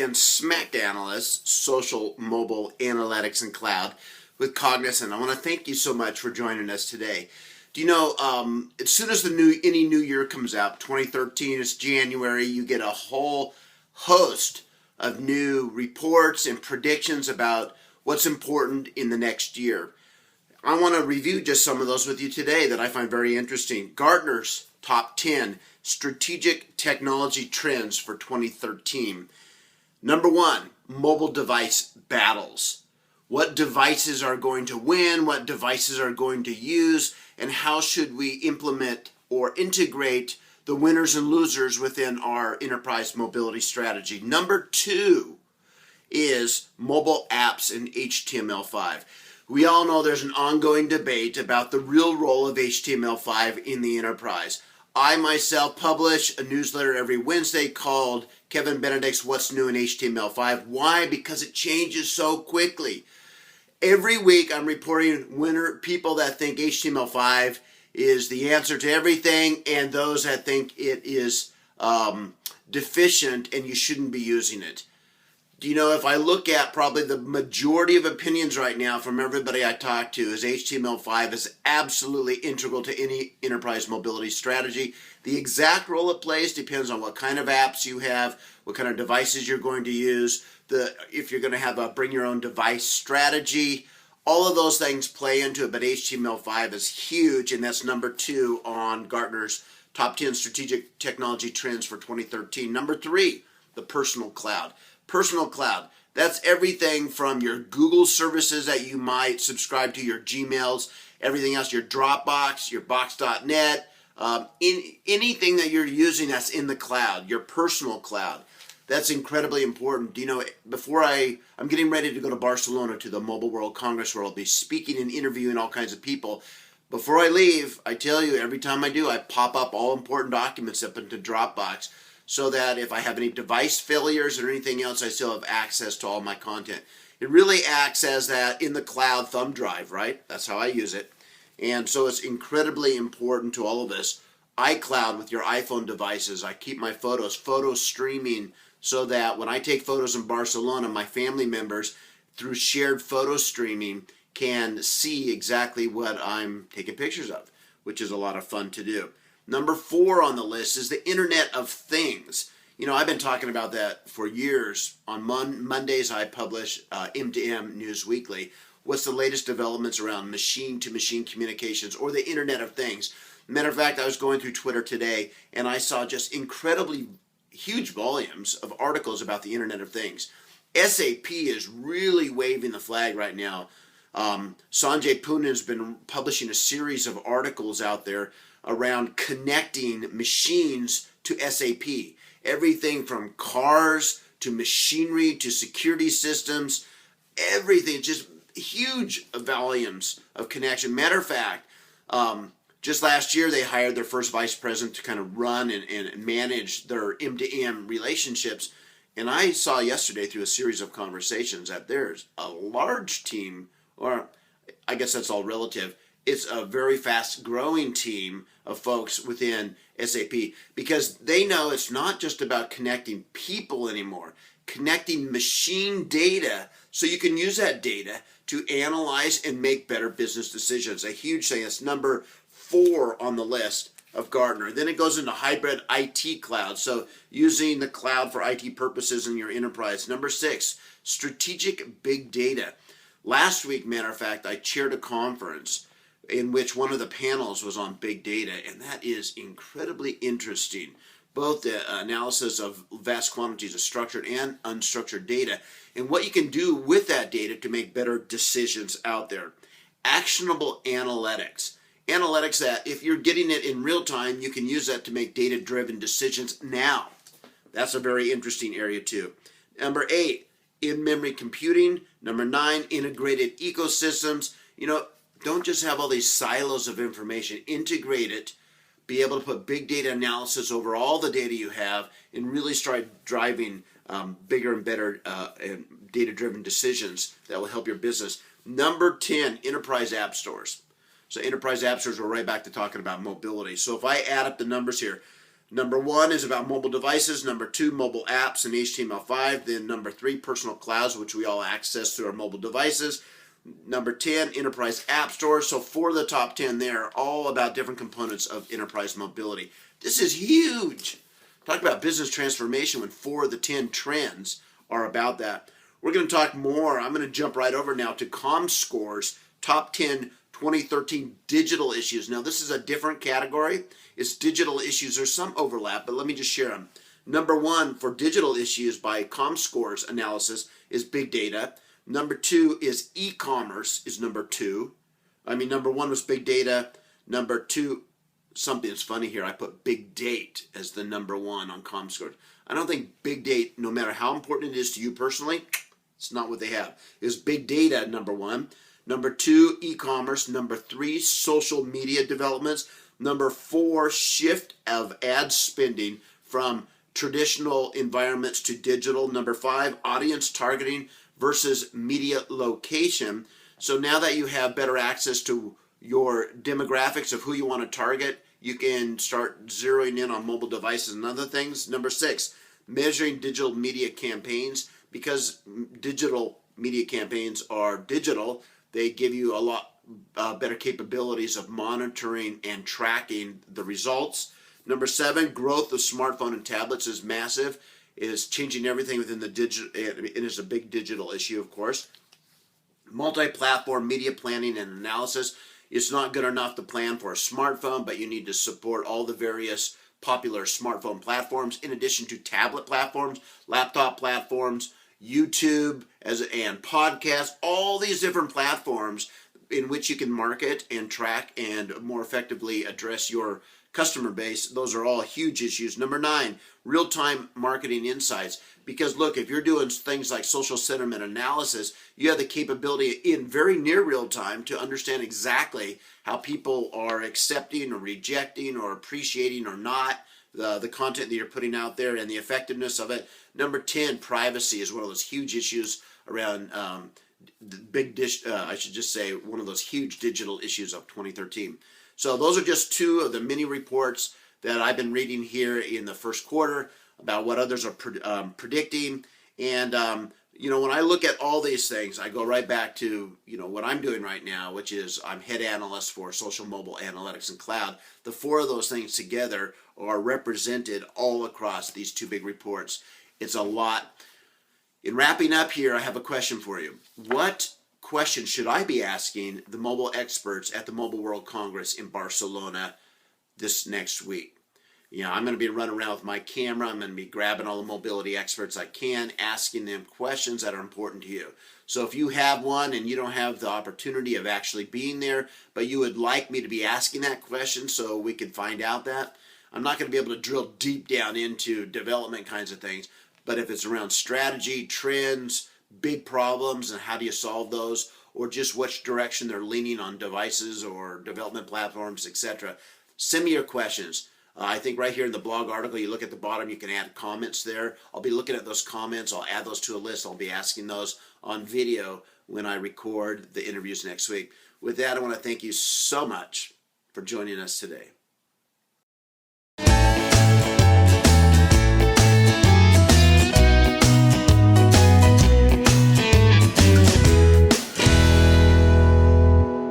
and SMAC Analyst, Social, Mobile, Analytics, and Cloud with Cognizant. I want to thank you so much for joining us today. Do you know, as soon as any new year comes out, 2013 is January, you get a whole host of new reports and predictions about what's important in the next year. I want to review just some of those with you today that I find very interesting. Gartner's Top 10 Strategic Technology Trends for 2013. Number 1, mobile device battles. What devices are going to win, what devices are going to use, and how should we implement or integrate the winners and losers within our enterprise mobility strategy. Number 2 is mobile apps in HTML5. We all know there's an ongoing debate about the real role of HTML5 in the enterprise. I myself publish a newsletter every Wednesday called Kevin Benedict's What's New in HTML5. Why? Because it changes so quickly. Every week I'm reporting people that think HTML5 is the answer to everything and those that think it is deficient and you shouldn't be using it. Do you know, if I look at probably the majority of opinions right now from everybody I talk to, is HTML5 is absolutely integral to any enterprise mobility strategy. The exact role it plays depends on what kind of apps you have, what kind of devices you're going to use, if you're going to have a bring your own device strategy. All of those things play into it, but HTML5 is huge, and that's number 2 on Gartner's Top 10 Strategic Technology Trends for 2013. Number 3, the personal cloud. Personal cloud, that's everything from your Google services that you might subscribe to, your Gmails, everything else, your Dropbox, your Box.net, anything that you're using that's in the cloud, your personal cloud. That's incredibly important. You know, I'm getting ready to go to Barcelona to the Mobile World Congress where I'll be speaking and interviewing all kinds of people. Before I leave, I tell you, every time I do, I pop up all important documents up into Dropbox, so that if I have any device failures or anything else, I still have access to all my content. It really acts as that in the cloud thumb drive, right? That's how I use it. And so it's incredibly important to all of us. iCloud with your iPhone devices. I keep my photo streaming, so that when I take photos in Barcelona, my family members, through shared photo streaming, can see exactly what I'm taking pictures of, which is a lot of fun to do. Number 4 on the list is the Internet of Things. You know, I've been talking about that for years. On Mondays, I publish M2M News Weekly. What's the latest developments around machine-to-machine communications or the Internet of Things? Matter of fact, I was going through Twitter today, and I saw just incredibly huge volumes of articles about the Internet of Things. SAP is really waving the flag right now. Sanjay Poonen has been publishing a series of articles out there around connecting machines to SAP. Everything from cars to machinery to security systems, everything, just huge volumes of connection. Matter of fact, just last year they hired their first vice president to kind of run and manage their M2M relationships. And I saw yesterday through a series of conversations that there's a large team, or I guess that's all relative, it's a very fast growing team of folks within SAP, because they know it's not just about connecting people anymore, connecting machine data so you can use that data to analyze and make better business decisions. A huge thing. It's number 4 on the list of Gartner. Then it goes into hybrid IT cloud, so using the cloud for IT purposes in your enterprise. Number 6, strategic big data. Last week, matter of fact, I chaired a conference in which one of the panels was on big data, and that is incredibly interesting. Both the analysis of vast quantities of structured and unstructured data, and what you can do with that data to make better decisions out there. Actionable analytics. Analytics that if you're getting it in real time, you can use that to make data-driven decisions now. That's a very interesting area too. Number 8, in-memory computing. Number 9, integrated ecosystems. You know, don't just have all these silos of information. Integrate it. Be able to put big data analysis over all the data you have and really start driving bigger and better and data-driven decisions that will help your business. Number 10, enterprise app stores. So enterprise app stores, we're right back to talking about mobility. So if I add up the numbers here, Number 1 is about mobile devices. Number 2, mobile apps and HTML5. Then number 3, personal clouds, which we all access through our mobile devices. Number 10, enterprise app stores. So 4 of the top 10 there are all about different components of enterprise mobility. This is huge. Talk about business transformation when 4 of the 10 trends are about that. We're going to talk more. I'm going to jump right over now to ComScore's top 10 2013 digital issues. Now, this is a different category. It's digital issues. There's some overlap, but let me just share them. Number 1 for digital issues by ComScore's analysis is big data. Number 2 is e-commerce is number 2. Number 1 was big data. Number 2, something's funny here. I put big date as the number 1 on ComScore. I don't think big date, no matter how important it is to you personally, it's not what they have. It was big data, number 1. Number 2, e-commerce. Number 3, social media developments. Number 4, shift of ad spending from traditional environments to digital. Number 5, audience targeting versus media location. So now that you have better access to your demographics of who you want to target, you can start zeroing in on mobile devices and other things. Number 6, measuring digital media campaigns. Because digital media campaigns are digital, they give you a lot better capabilities of monitoring and tracking the results. Number 7, growth of smartphone and tablets is massive. It is changing everything within the digital. It is a big digital issue, of course. Multi-platform media planning and analysis. It's not good enough to plan for a smartphone, but you need to support all the various popular smartphone platforms, in addition to tablet platforms, laptop platforms, YouTube and podcasts, all these different platforms in which you can market and track and more effectively address your customer base. Those are all huge issues. Number 9, real-time marketing insights. Because look, if you're doing things like social sentiment analysis, you have the capability in very near real time to understand exactly how people are accepting or rejecting or appreciating or not the content that you're putting out there and the effectiveness of it. Number 10, privacy is one of those huge issues around I should just say one of those huge digital issues of 2013. So those are just 2 of the many reports that I've been reading here in the first quarter about what others are predicting. And, when I look at all these things, I go right back to, what I'm doing right now, which is I'm head analyst for social mobile analytics and cloud. The 4 of those things together are represented all across these 2 big reports. It's a lot. In wrapping up here, I have a question for you. What question should I be asking the mobile experts at the Mobile World Congress in Barcelona this next week? I'm going to be running around with my camera. I'm going to be grabbing all the mobility experts I can, asking them questions that are important to you. So if you have one and you don't have the opportunity of actually being there, but you would like me to be asking that question so we can find out that, I'm not going to be able to drill deep down into development kinds of things, but if it's around strategy, trends, big problems, and how do you solve those, or just which direction they're leaning on devices or development platforms, etc., send me your questions. I think right here in the blog article, you look at the bottom, you can add comments there. I'll be looking at those comments. I'll add those to a list. I'll be asking those on video when I record the interviews next week. With that, I want to thank you so much for joining us today.